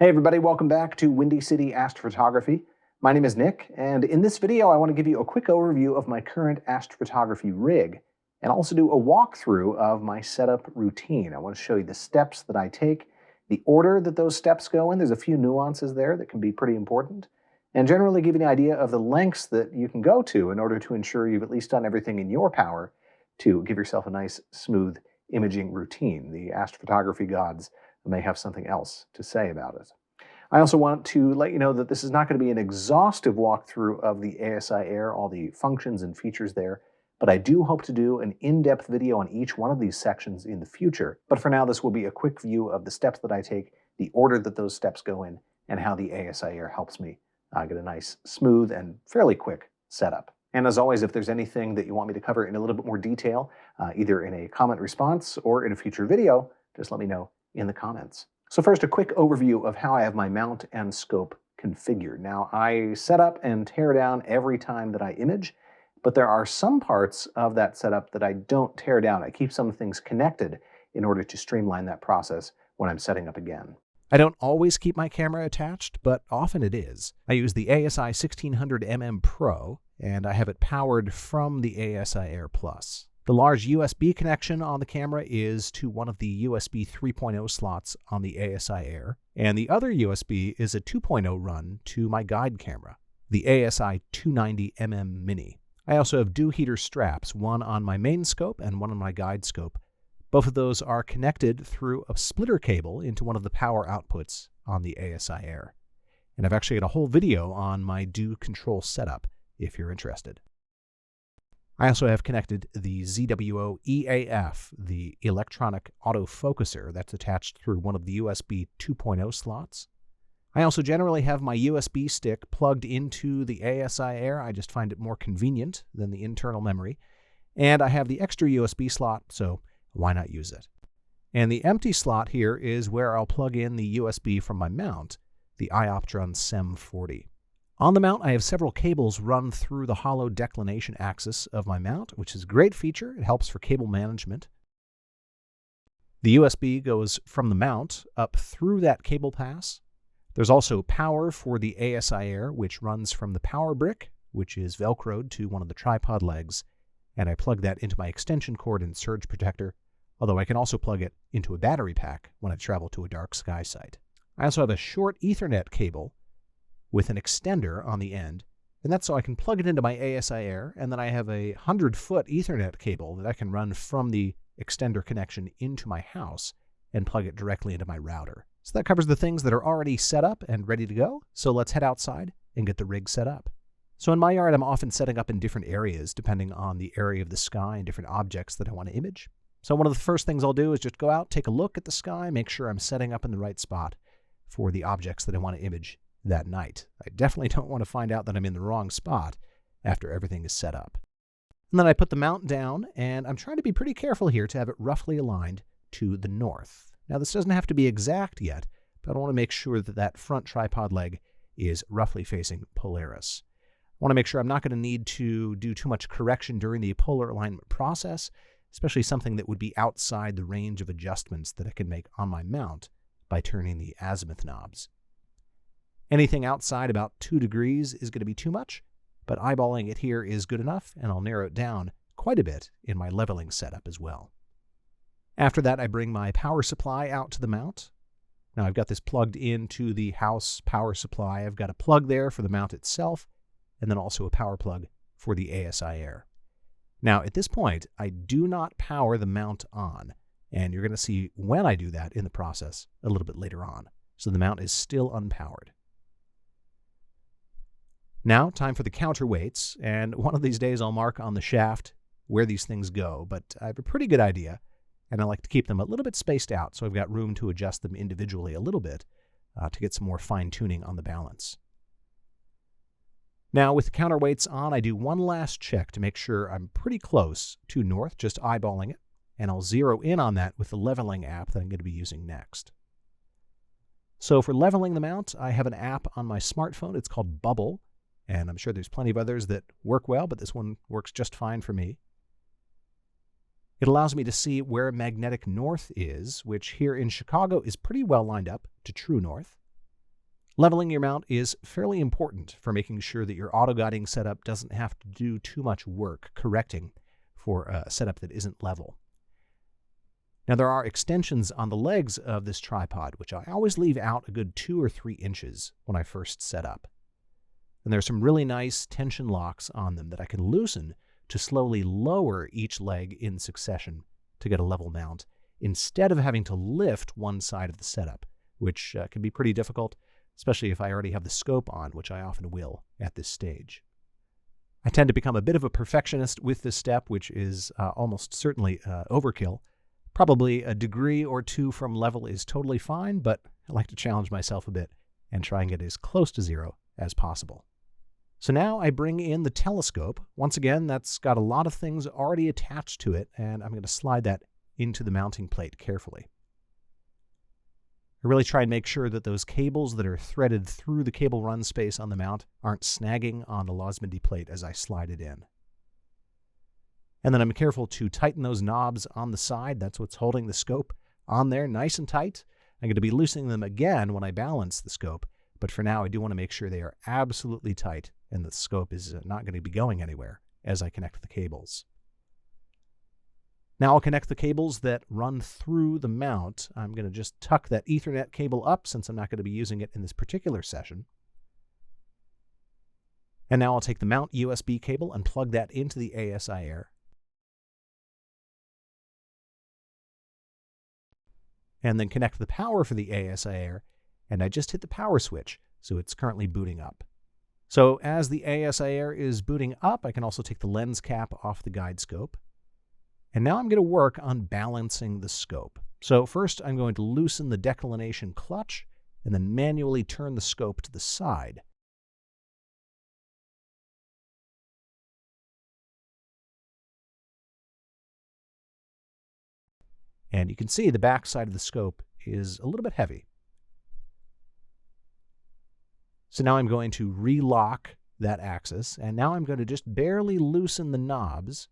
Hey everybody, welcome back to Windy City Astrophotography. My name is Nick, and in this video I want to give you a quick overview of my current astrophotography rig, and also do a walkthrough of my setup routine. I want to show you the steps that I take, the order that those steps go in. There's a few nuances there that can be pretty important, and generally give you an idea of the lengths that you can go to in order to ensure you've at least done everything in your power to give yourself a nice, smooth imaging routine. The astrophotography gods may have something else to say about it. I also want to let you know that this is not going to be an exhaustive walkthrough of the ASIair, all the functions and features there, but I do hope to do an in-depth video on each one of these sections in the future. But for now, this will be a quick view of the steps that I take, the order that those steps go in, and how the ASIair helps me get a nice, smooth, and fairly quick setup. And as always, if there's anything that you want me to cover in a little bit more detail, either in a comment response or in a future video, just let me know in the comments. So first, a quick overview of how I have my mount and scope configured. Now, I set up and tear down every time that I image, but there are some parts of that setup that I don't tear down. I keep some things connected in order to streamline that process when I'm setting up again. I don't always keep my camera attached, but often it is. I use the ASI1600MM Pro, and I have it powered from the ASIair Plus. The large USB connection on the camera is to one of the USB 3.0 slots on the ASIair, and the other USB is a 2.0 run to my guide camera, the ASI290MM Mini. I also have dew heater straps, one on my main scope and one on my guide scope. Both of those are connected through a splitter cable into one of the power outputs on the ASIair. And I've actually got a whole video on my dew control setup if you're interested. I also have connected the ZWO EAF, the electronic autofocuser that's attached through one of the USB 2.0 slots. I also generally have my USB stick plugged into the ASIair. I just find it more convenient than the internal memory. And I have the extra USB slot, so why not use it? And the empty slot here is where I'll plug in the USB from my mount, the iOptron SEM40. On the mount, I have several cables run through the hollow declination axis of my mount, which is a great feature. It helps for cable management. The USB goes from the mount up through that cable pass. There's also power for the ASIair, which runs from the power brick, which is Velcroed to one of the tripod legs, and I plug that into my extension cord and surge protector, although I can also plug it into a battery pack when I travel to a dark sky site. I also have a short Ethernet cable with an extender on the end, and that's so I can plug it into my ASIair, and then I have a 100-foot Ethernet cable that I can run from the extender connection into my house and plug it directly into my router. So that covers the things that are already set up and ready to go. So let's head outside and get the rig set up. So in my yard, I'm often setting up in different areas depending on the area of the sky and different objects that I want to image. So one of the first things I'll do is just go out, take a look at the sky, make sure I'm setting up in the right spot for the objects that I want to image that night. I definitely don't want to find out that I'm in the wrong spot after everything is set up. And then I put the mount down, and I'm trying to be pretty careful here to have it roughly aligned to the north. Now this doesn't have to be exact yet, but I want to make sure that that front tripod leg is roughly facing Polaris. I want to make sure I'm not going to need to do too much correction during the polar alignment process, especially something that would be outside the range of adjustments that I can make on my mount by turning the azimuth knobs. Anything outside about 2 degrees is going to be too much, but eyeballing it here is good enough, and I'll narrow it down quite a bit in my leveling setup as well. After that, I bring my power supply out to the mount. Now I've got this plugged into the house power supply. I've got a plug there for the mount itself, and then also a power plug for the ASIair. Now at this point, I do not power the mount on, and you're going to see when I do that in the process a little bit later on. So the mount is still unpowered. Now, time for the counterweights, and one of these days I'll mark on the shaft where these things go, but I have a pretty good idea, and I like to keep them a little bit spaced out so I've got room to adjust them individually a little bit to get some more fine-tuning on the balance. Now, with the counterweights on, I do one last check to make sure I'm pretty close to north, just eyeballing it, and I'll zero in on that with the leveling app that I'm going to be using next. So for leveling the mount, I have an app on my smartphone. It's called Bubble. And I'm sure there's plenty of others that work well, but this one works just fine for me. It allows me to see where magnetic north is, which here in Chicago is pretty well lined up to true north. Leveling your mount is fairly important for making sure that your auto-guiding setup doesn't have to do too much work correcting for a setup that isn't level. Now, there are extensions on the legs of this tripod, which I always leave out a good 2 or 3 inches when I first set up. And there's some really nice tension locks on them that I can loosen to slowly lower each leg in succession to get a level mount, instead of having to lift one side of the setup, which can be pretty difficult, especially if I already have the scope on, which I often will at this stage. I tend to become a bit of a perfectionist with this step, which is almost certainly overkill. Probably a degree or 2 from level is totally fine, but I like to challenge myself a bit and try and get as close to 0 as possible. So now I bring in the telescope. Once again, that's got a lot of things already attached to it, and I'm going to slide that into the mounting plate carefully. I really try and make sure that those cables that are threaded through the cable run space on the mount aren't snagging on the Losmandy plate as I slide it in. And then I'm careful to tighten those knobs on the side. That's what's holding the scope on there nice and tight. I'm going to be loosening them again when I balance the scope, but for now I do want to make sure they are absolutely tight and the scope is not going to be going anywhere as I connect the cables. Now I'll connect the cables that run through the mount. I'm going to just tuck that Ethernet cable up since I'm not going to be using it in this particular session. And now I'll take the mount USB cable and plug that into the ASIair. And then connect the power for the ASIair, and I just hit the power switch, so it's currently booting up. So as the ASIair is booting up, I can also take the lens cap off the guide scope. And now I'm going to work on balancing the scope. So first I'm going to loosen the declination clutch, and then manually turn the scope to the side. And you can see the back side of the scope is a little bit heavy. So now I'm going to relock that axis, and now I'm going to just barely loosen the knobs.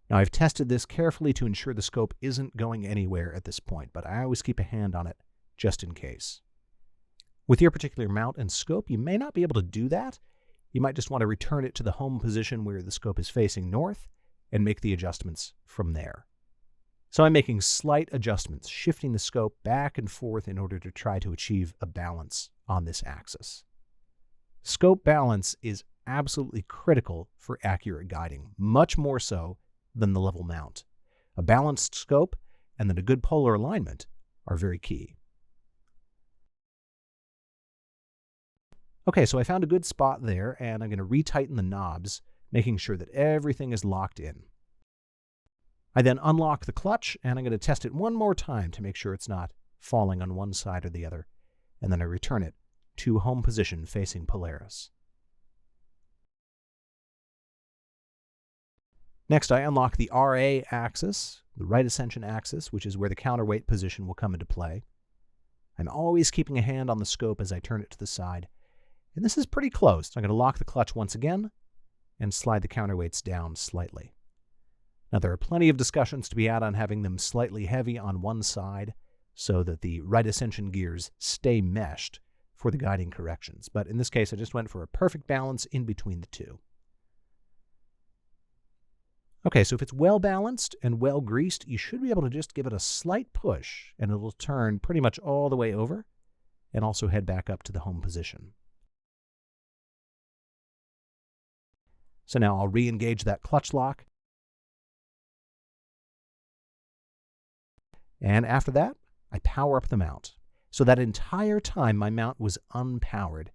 Now I've tested this carefully to ensure the scope isn't going anywhere at this point, but I always keep a hand on it just in case. With your particular mount and scope, you may not be able to do that. You might just want to return it to the home position where the scope is facing north and make the adjustments from there. So I'm making slight adjustments, shifting the scope back and forth in order to try to achieve a balance on this axis. Scope balance is absolutely critical for accurate guiding, much more so than the level mount. A balanced scope and then a good polar alignment are very key. Okay, so I found a good spot there, and I'm going to retighten the knobs, making sure that everything is locked in. I then unlock the clutch, and I'm going to test it one more time to make sure it's not falling on one side or the other, and then I return it to home position facing Polaris. Next, I unlock the RA axis, the right ascension axis, which is where the counterweight position will come into play. I'm always keeping a hand on the scope as I turn it to the side, and this is pretty close. I'm going to lock the clutch once again and slide the counterweights down slightly. Now, there are plenty of discussions to be had on having them slightly heavy on one side so that the right ascension gears stay meshed for the guiding corrections. But in this case, I just went for a perfect balance in between the two. Okay, so if it's well balanced and well greased, you should be able to just give it a slight push and it'll turn pretty much all the way over and also head back up to the home position. So now I'll re-engage that clutch lock. And after that, I power up the mount. So that entire time, my mount was unpowered.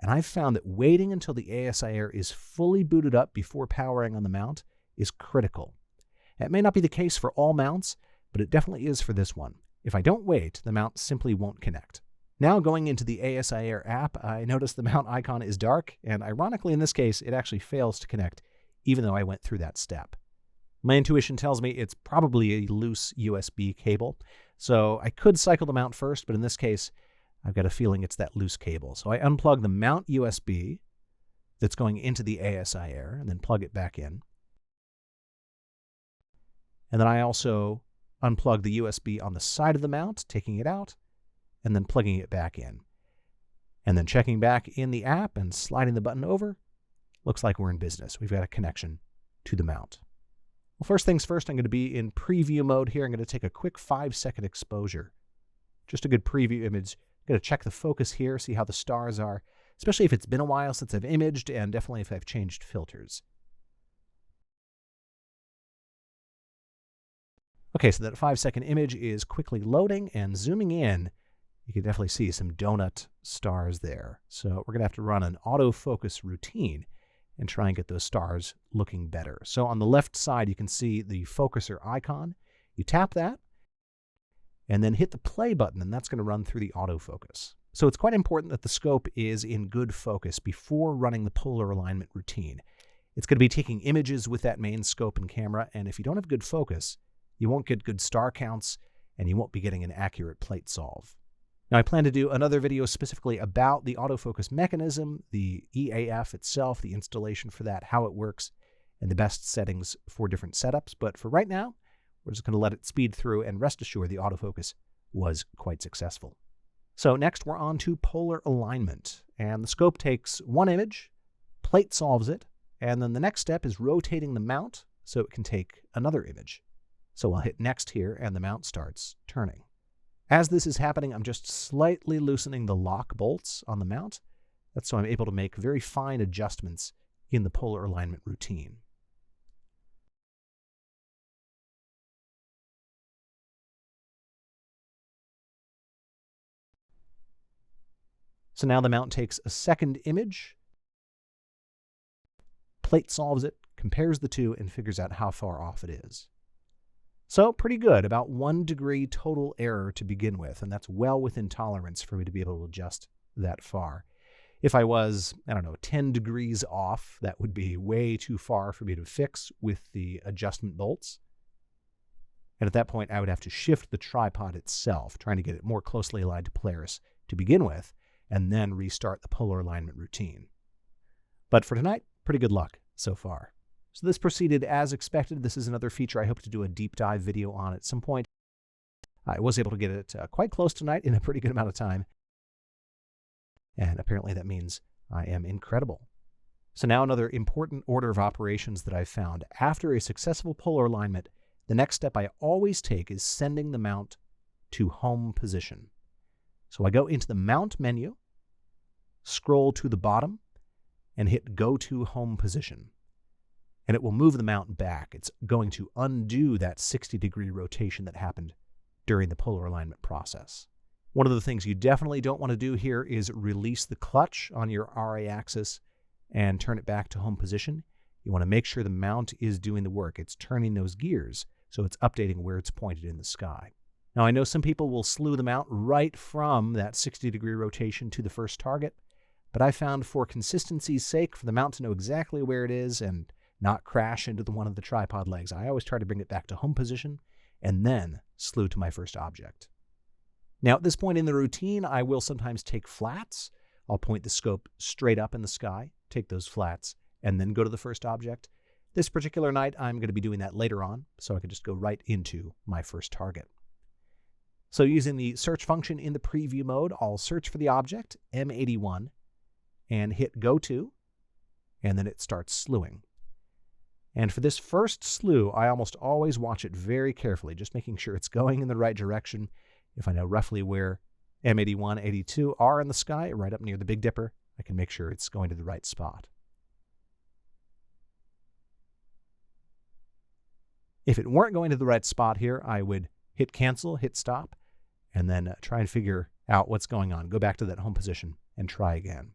And I've found that waiting until the ASIair is fully booted up before powering on the mount is critical. It may not be the case for all mounts, but it definitely is for this one. If I don't wait, the mount simply won't connect. Now going into the ASIair app, I notice the mount icon is dark, and ironically in this case, it actually fails to connect, even though I went through that step. My intuition tells me it's probably a loose USB cable, so I could cycle the mount first, but in this case, I've got a feeling it's that loose cable. So I unplug the mount USB that's going into the ASIair, and then plug it back in. And then I also unplug the USB on the side of the mount, taking it out, and then plugging it back in. And then checking back in the app and sliding the button over, looks like we're in business. We've got a connection to the mount. Well, first things first, I'm going to be in preview mode here. I'm going to take a quick 5-second exposure. Just a good preview image. I'm going to check the focus here, see how the stars are, especially if it's been a while since I've imaged, and definitely if I've changed filters. Okay, so that 5-second image is quickly loading, and zooming in, you can definitely see some donut stars there. So we're going to have to run an autofocus routine and try and get those stars looking better. So on the left side, you can see the focuser icon. You tap that, and then hit the play button, and that's going to run through the autofocus. So it's quite important that the scope is in good focus before running the polar alignment routine. It's going to be taking images with that main scope and camera, and if you don't have good focus, you won't get good star counts, and you won't be getting an accurate plate solve. Now, I plan to do another video specifically about the autofocus mechanism, the EAF itself, the installation for that, how it works, and the best settings for different setups. But for right now, we're just going to let it speed through, and rest assured the autofocus was quite successful. So next, we're on to polar alignment. And the scope takes one image, plate solves it, and then the next step is rotating the mount so it can take another image. So I'll hit next here, and the mount starts turning. As this is happening, I'm just slightly loosening the lock bolts on the mount. That's so I'm able to make very fine adjustments in the polar alignment routine. So now the mount takes a second image, plate solves it, compares the two, and figures out how far off it is. So pretty good, about 1 degree total error to begin with, and that's well within tolerance for me to be able to adjust that far. If I was, 10 degrees off, that would be way too far for me to fix with the adjustment bolts. And at that point, I would have to shift the tripod itself, trying to get it more closely aligned to Polaris to begin with, and then restart the polar alignment routine. But for tonight, pretty good luck so far. So this proceeded as expected. This is another feature I hope to do a deep dive video on at some point. I was able to get it quite close tonight in a pretty good amount of time. And apparently that means I am incredible. So now another important order of operations that I've found. After a successful polar alignment, the next step I always take is sending the mount to home position. So I go into the mount menu, scroll to the bottom, and hit go to home position. And it will move the mount back. It's going to undo that 60-degree rotation that happened during the polar alignment process. One of the things you definitely don't want to do here is release the clutch on your RA axis and turn it back to home position. You want to make sure the mount is doing the work. It's turning those gears, so it's updating where it's pointed in the sky. Now, I know some people will slew the mount right from that 60-degree rotation to the first target, but I found for consistency's sake, for the mount to know exactly where it is and not crash into one of the tripod legs, I always try to bring it back to home position and then slew to my first object. Now, at this point in the routine, I will sometimes take flats. I'll point the scope straight up in the sky, take those flats, and then go to the first object. This particular night, I'm going to be doing that later on, so I can just go right into my first target. So using the search function in the preview mode, I'll search for the object, M81, and hit go to, and then it starts slewing. And for this first slew, I almost always watch it very carefully, just making sure it's going in the right direction. If I know roughly where M81, 82 are in the sky, right up near the Big Dipper, I can make sure it's going to the right spot. If it weren't going to the right spot here, I would hit cancel, hit stop, and then try and figure out what's going on. Go back to that home position and try again.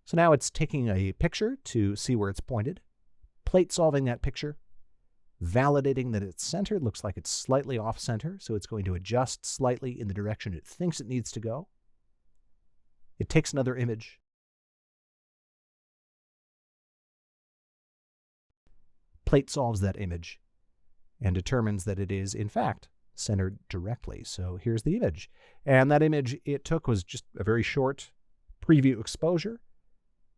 So now it's taking a picture to see where it's pointed, plate solving that picture, validating that it's centered. Looks like it's slightly off center, so it's going to adjust slightly in the direction it thinks it needs to go. It takes another image, plate solves that image, and determines that it is, in fact, centered directly. So here's the image. And that image it took was just a very short preview exposure,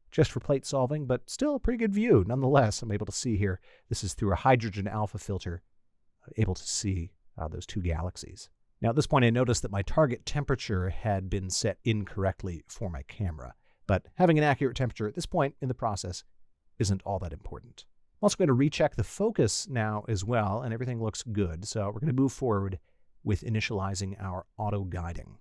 just for plate solving, but still a pretty good view. Nonetheless, I'm able to see here, this is through a hydrogen alpha filter, able to see those two galaxies. Now at this point I noticed that my target temperature had been set incorrectly for my camera, but having an accurate temperature at this point in the process isn't all that important. I'm also going to recheck the focus now as well, and everything looks good, so we're going to move forward with initializing our auto guiding.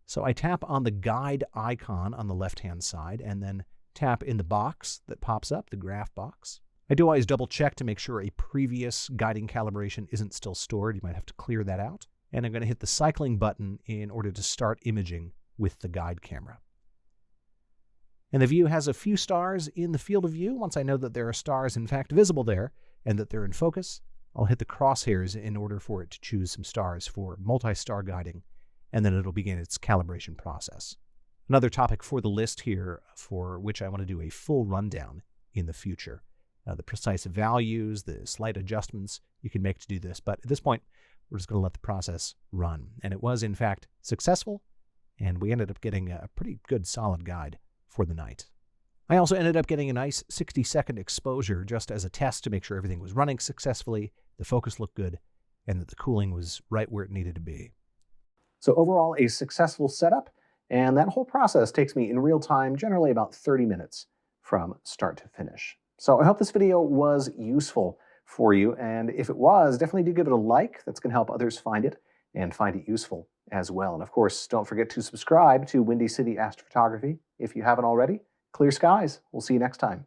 So I tap on the guide icon on the left-hand side and then tap in the box that pops up, the graph box. I do always double check to make sure a previous guiding calibration isn't still stored. You might have to clear that out. And I'm going to hit the cycling button in order to start imaging with the guide camera. And the view has a few stars in the field of view. Once I know that there are stars in fact visible there and that they're in focus, I'll hit the crosshairs in order for it to choose some stars for multi-star guiding, and then it'll begin its calibration process. Another topic for the list here for which I want to do a full rundown in the future. The precise values, the slight adjustments you can make to do this, but at this point, we're just going to let the process run. And it was, in fact, successful, and we ended up getting a pretty good solid guide for the night. I also ended up getting a nice 60-second exposure just as a test to make sure everything was running successfully, the focus looked good, and that the cooling was right where it needed to be. So overall, a successful setup, and that whole process takes me in real time, generally about 30 minutes from start to finish. So I hope this video was useful for you, and if it was, definitely do give it a like. That's going to help others find it and find it useful as well. And of course, don't forget to subscribe to Windy City Astrophotography if you haven't already. Clear skies. We'll see you next time.